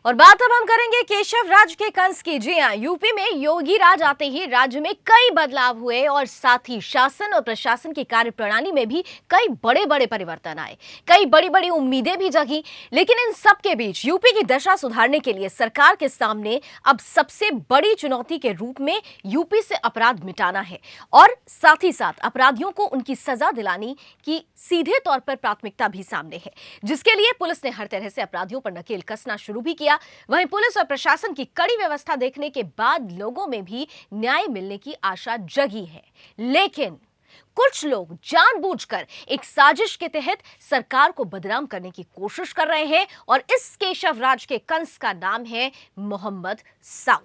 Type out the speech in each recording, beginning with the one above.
और बात अब हम करेंगे केशव राज के कंस की। जी हां, यूपी में योगी राज आते ही राज्य में कई बदलाव हुए और साथ ही शासन और प्रशासन की कार्यप्रणाली में भी कई बड़े बड़े परिवर्तन आए। कई बड़ी बड़ी उम्मीदें भी जगी। लेकिन इन सब के बीच यूपी की दशा सुधारने के लिए सरकार के सामने अब सबसे बड़ी चुनौती के रूप में यूपी से अपराध मिटाना है और साथ ही साथ अपराधियों को उनकी सजा दिलाने की सीधे तौर पर प्राथमिकता भी सामने है, जिसके लिए पुलिस ने हर तरह से अपराधियों पर नकेल कसना शुरू भी किया। वहीं पुलिस और प्रशासन की कड़ी व्यवस्था देखने के बाद लोगों में भी न्याय मिलने की आशा जगी है। लेकिन कुछ लोग जानबूझकर एक साजिश के तहत सरकार को बदनाम करने की कोशिश कर रहे हैं और इस केशव राज के कंस का नाम है मोहम्मद साउद।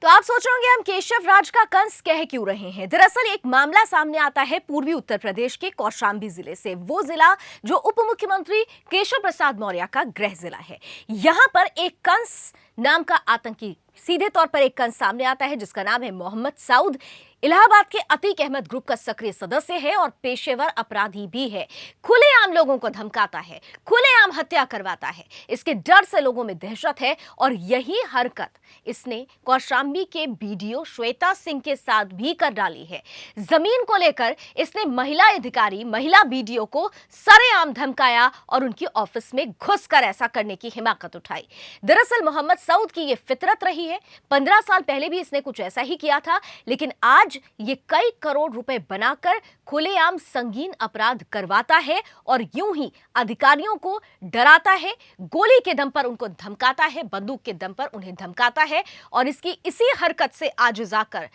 तो आप सोच रहे होंगे हम केशव राज का कंस कह क्यों रहे हैं। दरअसल एक मामला सामने आता है पूर्वी उत्तर प्रदेश के कौशांबी जिले से, वो जिला जो उप मुख्यमंत्री केशव प्रसाद मौर्य का गृह जिला है। यहां पर एक कंस नाम का आतंकी, सीधे तौर पर एक कंस सामने आता है जिसका नाम है मोहम्मद साउद। इलाहाबाद के अतीक अहमद ग्रुप का सक्रिय सदस्य है और पेशेवर अपराधी भी है। खुलेआम लोगों को धमकाता है, खुलेआम हत्या करवाता है। इसके डर से लोगों में दहशत है और यही हरकत इसने कौशांबी के बीडीओ श्वेता सिंह के साथ भी कर डाली है। जमीन को लेकर इसने महिला अधिकारी, महिला बीडीओ को सरेआम धमकाया और उनकी ऑफिस में घुसकर ऐसा करने की हिम्मत उठाई। दरअसल मोहम्मद साउद की यह फितरत रही है। 15 साल पहले भी इसने कुछ ऐसा ही किया था, लेकिन आज ये कई करोड़ रुपए बनाकर खुलेआम संगीन अपराध करवाता है और यूं ही अधिकारियों को डराता है, गोली के दम पर उनको धमकाता है, बंदूक के दम पर उन्हें धमकाता है। और इसकी इसी हरकत से आजिज़ आकर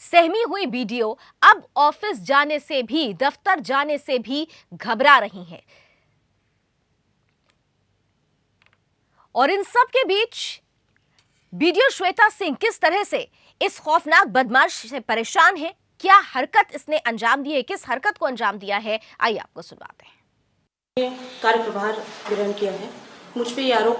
सहमी हुई बीडीओ अब ऑफिस जाने से भी, दफ्तर जाने से भी घबरा रही हैं। और इन सब के बीच बीडीओ श्वेता सिंह किस तरह से इस खौफनाक बदमाश से परेशान है, क्या हरकत इसने अंजाम दी है, किस हरकत को अंजाम दिया है, आइए आपको सुनाते हैं। कार्यप्रभार ग्रहण किया है। मुझ पे ये आरोप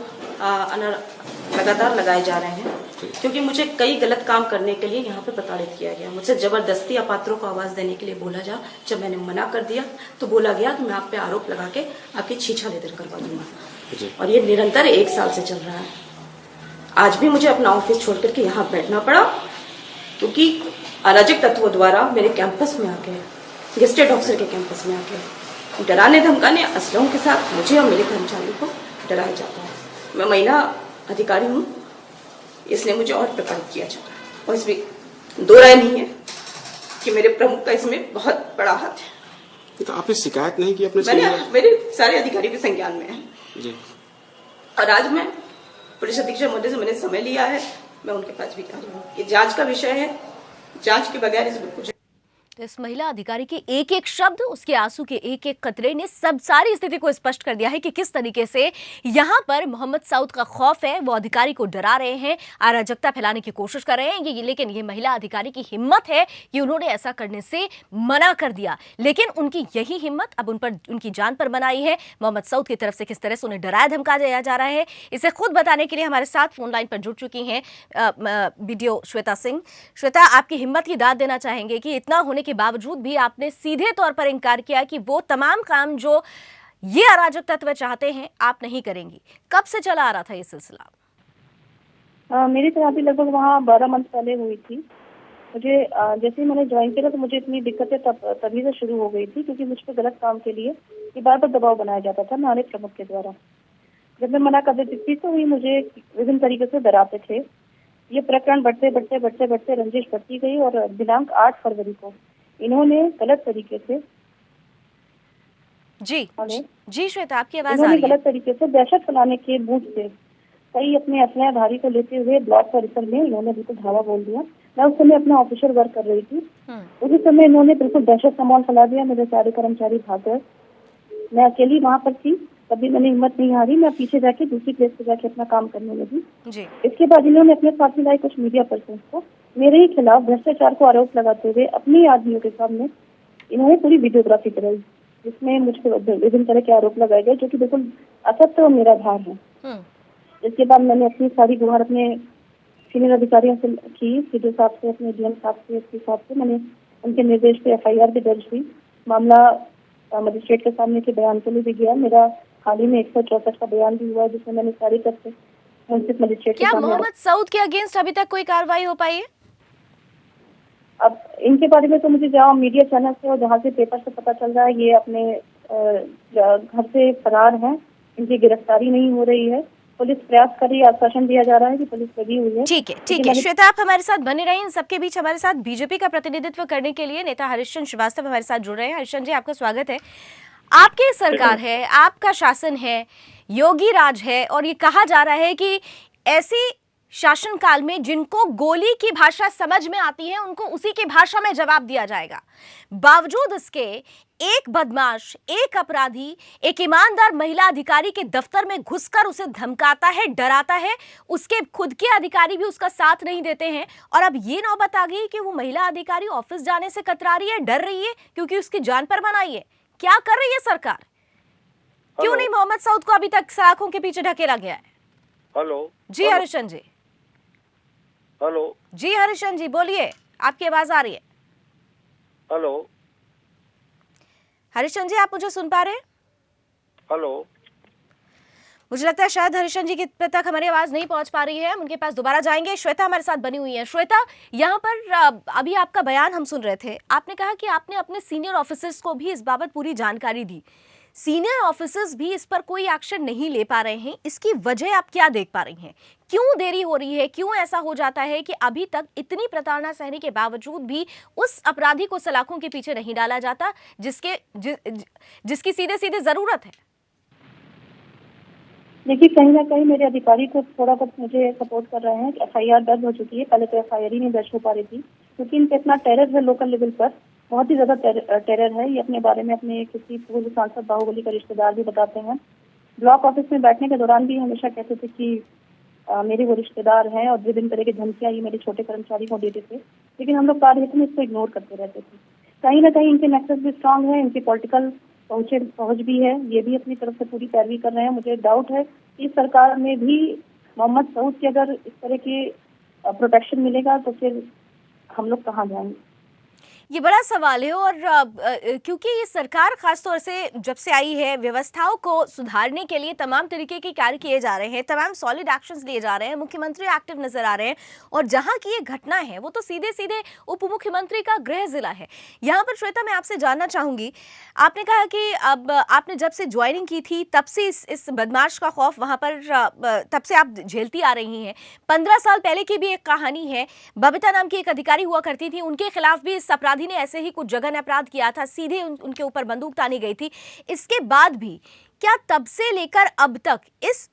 लगातार लगाए जा रहे हैं क्योंकि मुझे कई गलत काम करने के लिए यहाँ पे प्रताड़ित किया गया। मुझसे जबरदस्ती अपात्रों को आवाज देने के लिए बोला जा। जब मैंने मना कर दिया तो बोला गया कि मैं आप पे आरोप लगा के आपकी छीछा लेदर करवा दूंगा और ये निरंतर 1 साल से चल रहा है। आज भी मुझे अपना ऑफिस छोड़ करके यहाँ बैठना पड़ा क्योंकि अराजक तत्वों द्वारा मेरे कैंपस में आके, गेस्टेड ऑफिसर के कैंपस में आके डराने धमकाने असलों के साथ मुझे और मेरे कर्मचारियों को डराया जाता है। मैं महिला अधिकारी हूँ, इसलिए मुझे और प्रताड़ित किया जा रहा है और इसमें दो राय नहीं है कि मेरे प्रमुख का इसमें बहुत बड़ा हाथ है। तो आपने शिकायत नहीं की अपने? मेरे सारे अधिकारी के संज्ञान में है जी। और आज मैं पुलिस अधीक्षक महोदय से मैंने समय लिया है, मैं उनके पास भी जा रही हूँ। ये जांच का विषय है, जांच के बगैर इसमें कुछ। इस महिला अधिकारी के एक एक शब्द, उसके आंसू के एक एक कतरे ने सब सारी स्थिति को स्पष्ट कर दिया है कि किस तरीके से यहाँ पर मोहम्मद साउद का खौफ है। वो अधिकारी को डरा रहे हैं, अराजकता फैलाने की कोशिश कर रहे हैं लेकिन ये महिला अधिकारी की हिम्मत है कि उन्होंने ऐसा करने से मना कर दिया। लेकिन उनकी यही हिम्मत अब उन पर, उनकी जान पर बनाई है। मोहम्मद साउद की तरफ से किस तरह से उन्हें डराया धमकाया जा रहा है, इसे खुद बताने के लिए हमारे साथ फोन लाइन पर जुड़ चुकी हैं बीडीओ श्वेता सिंह। श्वेता, आपकी हिम्मत की दाद देना चाहेंगे कि इतना होने के बावजूद भी आपने सीधे तौर पर इनकार किया कि वो तमाम काम जो ये अराजक तत्व चाहते हैं आप नहीं करेंगी। कब से चला आ रहा था ये सिलसिला? मेरी तैनाती लगभग वहाँ 12 मंथ पहले हुई थी। मुझे जैसे ही मैंने ज्वाइन किया तो मुझे इतनी दिक्कतें तभी से शुरू हो गई थी क्योंकि मुझ पर गलत काम के लिए बार बार दबाव बनाया जाता था नारे प्रमुख के द्वारा। जब मैं मना कर देती थी तो ये मुझे विभिन्न तरीके से डराते थे। ये प्रकरण बढ़ते रंजिश बढ़ती गई और दिनांक 8 फरवरी को इन्होंने गलत तरीके से जी श्वेता, आपकी आवाज आ रही है। गलत तरीके से दहशत फैलाने के मूड से कई अपने असलाधारी को लेते हुए ब्लॉक परिसर में इन्होंने बिल्कुल धावा बोल दिया। मैं उस समय अपना ऑफिशियल वर्क कर रही थी। उसी समय इन्होंने बिल्कुल दहशत का माहौल फैला दिया। मेरे सारे कर्मचारी भाग गए। मैं अकेली वहाँ पर थी, तभी मैंने हिम्मत नहीं हारी। मैं पीछे जाके दूसरी प्लेस पे जाके अपना काम करने लगी। इसके बाद इन्होंने अपने साथ मिलाए कुछ मीडिया पर्सन को मेरे ही खिलाफ भ्रष्टाचार को आरोप लगाते हुए अपनी आदमियों के सामने इन्होंने पूरी वीडियोग्राफी कराई, जिसमें मुझ पर विभिन्न तरह के आरोप लगाए गए जो कि बिल्कुल असत्य और निराधार है। इसके बाद मैंने अपनी सारी गुहार अपने सीनियर अधिकारियों से की, सीडीओ साहब से, अपने डीएम साहब से, एसपी साहब से। मैंने उनके निर्देश पे FIR भी दर्ज हुई। मामला मजिस्ट्रेट के सामने के बयान के लिए भी गया। मेरा हाल ही में 164 का बयान भी हुआ जिसमें मैंने सारी तथ्य मुंसिफ मजिस्ट्रेट के क्या सामने। मोहम्मद सऊद के अगेंस्ट अभी तक कोई कार्रवाई हो पाई है? अब इनके बारे में तो मुझे जहाँ मीडिया चैनल से और जहाँ से पेपर से पता चल रहा है, ये अपने घर से फरार हैं, इनकी गिरफ्तारी नहीं हो रही है। पुलिस प्रयास कर रही है, आश्वासन दिया जा रहा है कि पुलिस लगी हुई है। ठीक है श्वेता, आप हमारे साथ बने रहे। इन सबके बीच हमारे साथ बीजेपी का प्रतिनिधित्व करने के लिए नेता हरिश्चंद्र श्रीवास्तव हमारे साथ जुड़ रहे हैं। हरिश्चंद्र जी, आपका स्वागत है। आपकी सरकार है, आपका शासन है, योगी राज है, और ये कहा जा रहा है कि ऐसी शासनकाल में जिनको गोली की भाषा समझ में आती है उनको उसी की भाषा में जवाब दिया जाएगा। बावजूद इसके एक बदमाश, एक अपराधी, एक ईमानदार महिला अधिकारी के दफ्तर में घुसकर उसे धमकाता है, डराता है। उसके खुद के अधिकारी भी उसका साथ नहीं देते हैं, और अब ये नौबत आ गई कि वो महिला अधिकारी ऑफिस जाने से कतरा रही है, डर रही है क्योंकि उसकी जान पर बन आई है। क्या कर रही है सरकार? क्यों नहीं मोहम्मद सऊद को अभी तक सलाखों के पीछे ढकेला गया है? हेलो जी हरिश्चंद्र जी। हेलो जी हरिश्चंद्र जी, बोलिए, आपकी आवाज आ रही है। हेलो हरिश्चंद्र जी, आप मुझे सुन पा रहे हैं? हेलो मुझे लगता है शायद हरिश्चंद्र जी के तक हमारी आवाज नहीं पहुंच पा रही है। हम उनके पास दोबारा जाएंगे। श्वेता हमारे साथ बनी हुई है। श्वेता, यहाँ पर अभी आपका बयान हम सुन रहे थे। आपने कहा कि आपने अपने सीनियर ऑफिसर्स को भी इस बाबत पूरी जानकारी दी। सीनियर ऑफिसर्स भी इस पर कोई एक्शन नहीं ले पा रहे हैं। इसकी वजह आप क्या देख पा रही हैं? क्यों देरी हो रही है? क्यों ऐसा हो जाता है कि अभी तक इतनी प्रताड़ना सहने के बावजूद भी उस अपराधी को सलाखों के पीछे नहीं डाला जाता जिसकी सीधे सीधे जरूरत है? देखिए, कहीं ना कहीं मेरे अधिकारी तो थोड़ा बहुत मुझे सपोर्ट कर रहे हैं कि FIR दर्ज हो चुकी है। पहले तो FIR ही नहीं दर्ज हो पा रही थी क्योंकि इनपे इतना टेरर है लोकल लेवल पर, बहुत ही ज्यादा टेरर है। ये अपने बारे में अपने किसी पूर्व सांसद बाहुबली का रिश्तेदार भी बताते हैं। ब्लॉक ऑफिस में बैठने के दौरान भी हमेशा कहते थे कि मेरे वो रिश्तेदार हैं, और विभिन्न तरह की धमकियां ये मेरे छोटे कर्मचारी को देते थे, लेकिन हम लोग कार्यहित में इसको इग्नोर करते रहते थे। कहीं ना कहीं इनके नेक्सस भी स्ट्रांग है, इनकी पॉलिटिकल पहुंच भी है। ये भी अपनी तरफ से पूरी पैरवी कर रहे हैं। मुझे डाउट है कि इस सरकार में भी मोहम्मद सऊद की अगर इस तरह की प्रोटेक्शन मिलेगा तो फिर हम लोग कहाँ जाएंगे? ये बड़ा सवाल है। और क्योंकि ये सरकार खासतौर से जब से आई है, व्यवस्थाओं को सुधारने के लिए तमाम तरीके के कार्य किए जा रहे हैं, तमाम सॉलिड एक्शंस लिए जा रहे हैं, मुख्यमंत्री एक्टिव नजर आ रहे हैं, और जहां की ये घटना है वो तो सीधे सीधे उप मुख्यमंत्री का गृह जिला है। यहाँ पर श्वेता, मैं आपसे जानना चाहूंगी, आपने कहा कि अब आपने जब से ज्वाइनिंग की थी तब से इस बदमाश का खौफ वहां पर तब से आप झेलती आ रही हैं। 15 साल पहले की भी एक कहानी है। बबीता नाम की एक अधिकारी हुआ करती थी, उनके खिलाफ भी इस अपराधी ने ऐसे ही कुछ जघन्य अपराध किया था, सीधे उनके ऊपर बंदूक तानी गई थी। इसके बाद भी क्या तब से लेकर अब तक इस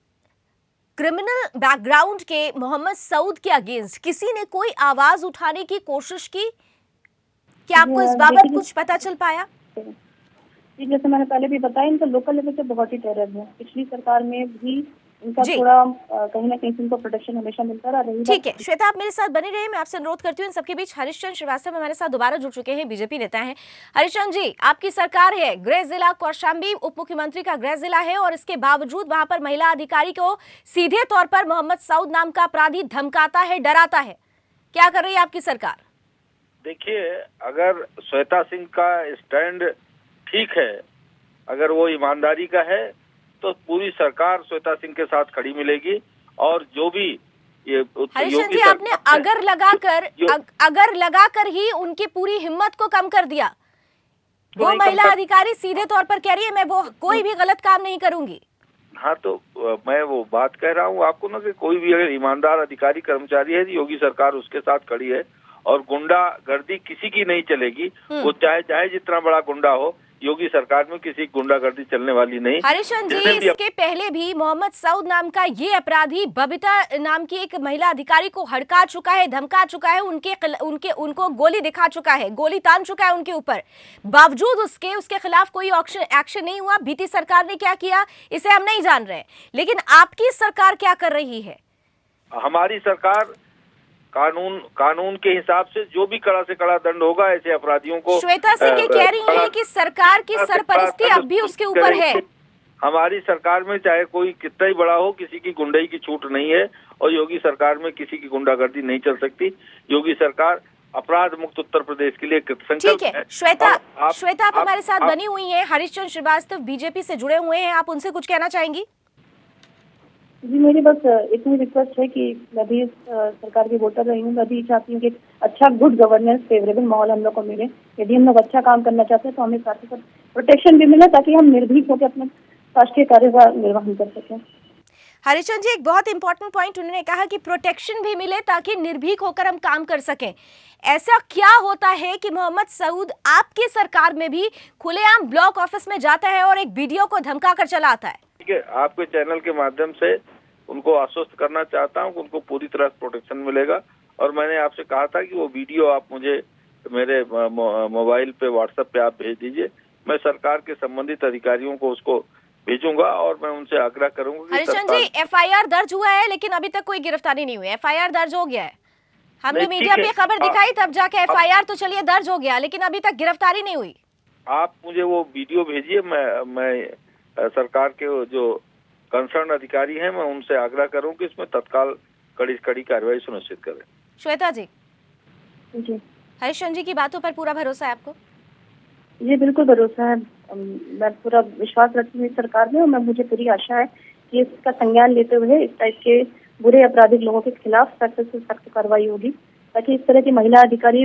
क्रिमिनल बैकग्राउंड के मोहम्मद सऊद के अगेंस्ट किसी ने कोई आवाज उठाने की कोशिश की? क्या आपको इस बाबत कुछ पता चल पाया? जैसे मैंने पहले भी बताया, इनका लोकल लेवल पे बहुत ही टेरर है। पिछली सरकार में भी इनका थोड़ा कहीं ना कहीं इनको प्रोटेक्शन हमेशा मिलता रहा। ठीक है श्वेता, आप मेरे साथ बने रहे। मैं आपसे अनुरोध करती हूँ। इन सबके बीच हरिश्चंद्र श्रीवास्तव हमारे साथ दोबारा जुड़ चुके हैं, बीजेपी नेता हैं। हरिश्चंद्र जी, आपकी सरकार है, गृह जिला कौशाम्बी उप मुख्यमंत्री का गृह जिला है, और इसके बावजूद वहां पर महिला अधिकारी को सीधे तौर पर मोहम्मद सऊद नाम का अपराधी धमकाता है, डराता है। क्या कर रही है आपकी सरकार? देखिए, अगर श्वेता सिंह का स्टैंड ठीक है, अगर वो ईमानदारी का है, तो पूरी सरकार श्वेता सिंह के साथ खड़ी मिलेगी। और जो भी ये हरिश्चंद्र जी, आपने अगर लगाकर ही उनकी पूरी हिम्मत को कम कर दिया। वो महिला अधिकारी सीधे तौर पर कह रही है मैं वो कोई भी गलत काम नहीं करूंगी। हाँ, तो मैं वो बात कह रहा हूँ आपको ना कि कोई भी अगर ईमानदार अधिकारी कर्मचारी है, योगी सरकार उसके साथ खड़ी है, और गुंडागर्दी किसी की नहीं चलेगी। वो चाहे जितना बड़ा गुंडा हो, योगी सरकार में किसी गुंडागर्दी चलने वाली नहीं। हरिश्चंद्र जी, इसके पहले भी मोहम्मद सऊद नाम का ये अपराधी बबीता नाम की एक महिला अधिकारी को हड़का चुका है, धमका चुका है, उनको गोली दिखा चुका है, गोली तान चुका है उनके ऊपर। बावजूद उसके खिलाफ कोई एक्शन नहीं हुआ। बीती सरकार ने क्या किया इसे हम नहीं जान रहे, लेकिन आपकी सरकार क्या कर रही है? हमारी सरकार कानून के हिसाब से जो भी कड़ा से कड़ा दंड होगा ऐसे अपराधियों को। श्वेता सिंह कह रही है कि सरकार की सरपरस्ती अब भी उसके ऊपर है। हमारी सरकार में चाहे कोई कितना ही बड़ा हो, किसी की गुंडई की छूट नहीं है, और योगी सरकार में किसी की गुंडागर्दी नहीं चल सकती। योगी सरकार अपराध मुक्त उत्तर प्रदेश के लिए कृतसंकल्प ठीक है श्वेता, और श्वेता आप हमारे साथ बनी हुई हैं, हरीशचंद्र श्रीवास्तव बीजेपी से जुड़े हुए हैं, आप उनसे कुछ कहना चाहेंगी? जी मेरी बस इतनी रिक्वेस्ट है कि मैं भी सरकार की वोटर रही हूँ, मैं भी चाहती हूँ कि अच्छा गुड गवर्नेंस फेवरेबल माहौल हम लोग को मिले। यदि हम लोग अच्छा काम करना चाहते हैं तो हमें साथ ही साथ प्रोटेक्शन भी मिले ताकि हम निर्भीक होकर अपने राष्ट्रीय कार्य का निर्वहन कर सकें। हरीशचंद्र जी एक बहुत इंपॉर्टेंट पॉइंट उन्होंने कहा कि प्रोटेक्शन भी मिले ताकि निर्भीक होकर हम काम कर सकें। ऐसा क्या होता है कि मोहम्मद सऊद आपकी सरकार में भी खुलेआम ब्लॉक ऑफिस में जाता है और एक वीडियो को धमका कर चला आता है? ठीक है, आपके चैनल के माध्यम से उनको आश्वस्त करना चाहता हूं कि उनको पूरी तरह प्रोटेक्शन मिलेगा। और मैंने आपसे कहा था कि वो वीडियो आप मुझे मेरे मोबाइल पे व्हाट्सएप पे आप भेज दीजिए, मैं सरकार के संबंधित अधिकारियों को उसको भेजूंगा और मैं उनसे आग्रह करूंगा। हरीशचंद्र जी एफआईआर दर्ज हुआ है लेकिन अभी तक कोई गिरफ्तारी नहीं हुई। एफआईआर दर्ज हो गया है, हमने मीडिया पे खबर दिखाई तब जाके एफआईआर तो चलिए दर्ज हो गया लेकिन अभी तक गिरफ्तारी नहीं हुई। आप मुझे वो वीडियो भेजिए, मैं सरकार के जो कंसर्न अधिकारी हैं मैं उनसे आग्रह करूं कि इसमें तत्काल कड़ी कार्रवाई सुनिश्चित करें। श्वेता जी जी हरीशचंद्र जी की बातों पर पूरा भरोसा है आपको? जी बिल्कुल भरोसा है, मैं पूरा विश्वास रखती हूँ इस सरकार में और मुझे पूरी आशा है कि इसका संज्ञान लेते हुए इस टाइप के बुरे आपराधिक लोगों के खिलाफ सख्त से सख्त कार्रवाई होगी ताकि इस तरह की महिला अधिकारी,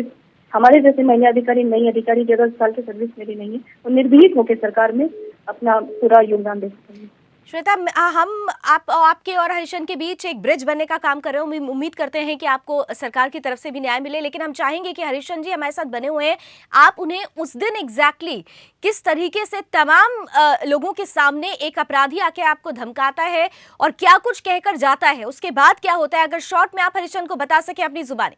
हमारे जैसे महिला अधिकारी, नई अधिकारी 11 साल की सर्विस मेरी नहीं है, वो निर्भीक होकर सरकार में अपना पूरा योगदान दे सकेंगे। श्वेता हम आपके और हरीशचंद्र के बीच एक ब्रिज बनने का काम कर रहे हैं। उम्मीद करते हैं कि आपको सरकार की तरफ से भी न्याय मिले, लेकिन हम चाहेंगे कि हरीशचंद्र जी हमारे साथ बने हुए हैं, आप उन्हें उस दिन एग्जैक्टली किस तरीके से तमाम लोगों के सामने एक अपराधी आके आपको धमकाता है और क्या कुछ कहकर जाता है, उसके बाद क्या होता है, अगर शॉर्ट में आप हरीशचंद्र को बता सके अपनी जुबानी।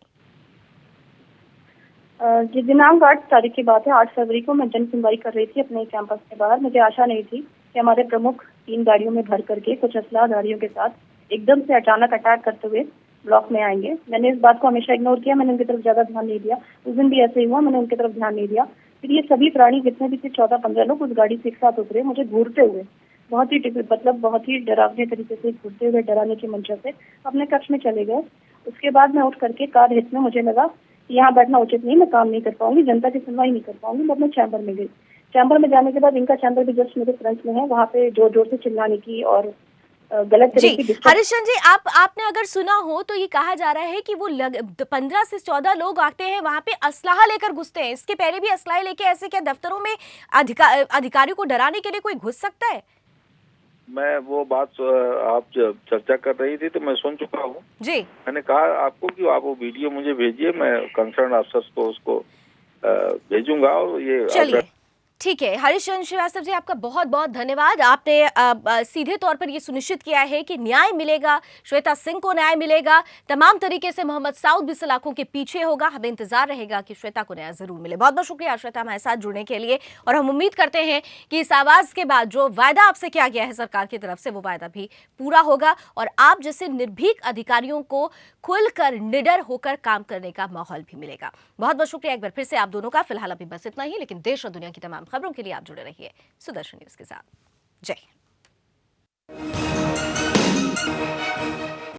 जी दिनांक 8 तारीख की बात है, 8 फरवरी को मैं जन सुनवाई कर रही थी अपने कैंपस के बाहर। मुझे आशा नहीं थी कि हमारे प्रमुख 3 गाड़ियों में भर करके कुछ असलाधारियों के साथ एकदम से अचानक अटैक करते हुए ब्लॉक में आएंगे। मैंने इस बात को हमेशा इग्नोर किया, मैंने उनकी तरफ ज्यादा ध्यान नहीं दिया। उस दिन भी ऐसे ही हुआ, मैंने उनकी तरफ ध्यान नहीं दिया। फिर ये सभी प्राणी जितने भी थे 14-15 लोग उस गाड़ी से एक साथ उतरे, मुझे घूरते हुए बहुत ही डरावने तरीके से घूरते हुए डराने की मंशा से अपने कक्ष में चले गए। उसके बाद मैं उठ करके कार हित में मुझे लगा कि यहाँ बैठना उचित नहीं, मैं काम नहीं कर पाऊंगी, जनता की सुनवाई नहीं कर पाऊंगी। मैं अपने चैम्बर में गई। चैम्बर में जाने के बाद इनका चैम्बर भी जस्ट मेरे फ्रंट में है, वहाँ पे जोर जोर से चिल्लाने की और गलत तरीके की। हरीशचंद्र जी आपने अगर सुना हो तो ये कहा जा रहा है कि वो 15 से 14 लोग आते हैं, वहाँ पे असलाहा लेकर घुसते हैं। इसके पहले भी असलाहे लेके ऐसे क्या दफ्तरों में अधिकारियों को डराने के लिए कोई घुस सकता है? मैं वो बात आप जब चर्चा कर रही थी तो मैं सुन चुका हूँ जी। मैंने कहा आपको कि आप वो वीडियो मुझे भेजिए, मैं कंसर्न अफसर्स को उसको भेजूंगा और ये चलिए ठीक है। हरीशचंद्र श्रीवास्तव जी आपका बहुत बहुत धन्यवाद। आपने सीधे तौर पर यह सुनिश्चित किया है कि न्याय मिलेगा, श्वेता सिंह को न्याय मिलेगा, तमाम तरीके से मोहम्मद सऊद भी सलाखों के पीछे होगा। हमें इंतजार रहेगा कि श्वेता को न्याय जरूर मिले। बहुत बहुत शुक्रिया श्वेता हमारे साथ जुड़ने के लिए, और हम उम्मीद करते हैं कि इस आवाज के बाद जो वायदा आपसे किया गया है सरकार की तरफ से वो वायदा भी पूरा होगा और आप जैसे निर्भीक अधिकारियों को खुलकर निडर होकर काम करने का माहौल भी मिलेगा। बहुत बहुत शुक्रिया एक बार फिर से आप दोनों का। फिलहाल अभी बस इतना ही, लेकिन देश और दुनिया की तमाम खबरों के लिए आप जुड़े रहिए सुदर्शन न्यूज के साथ। जय हिंद।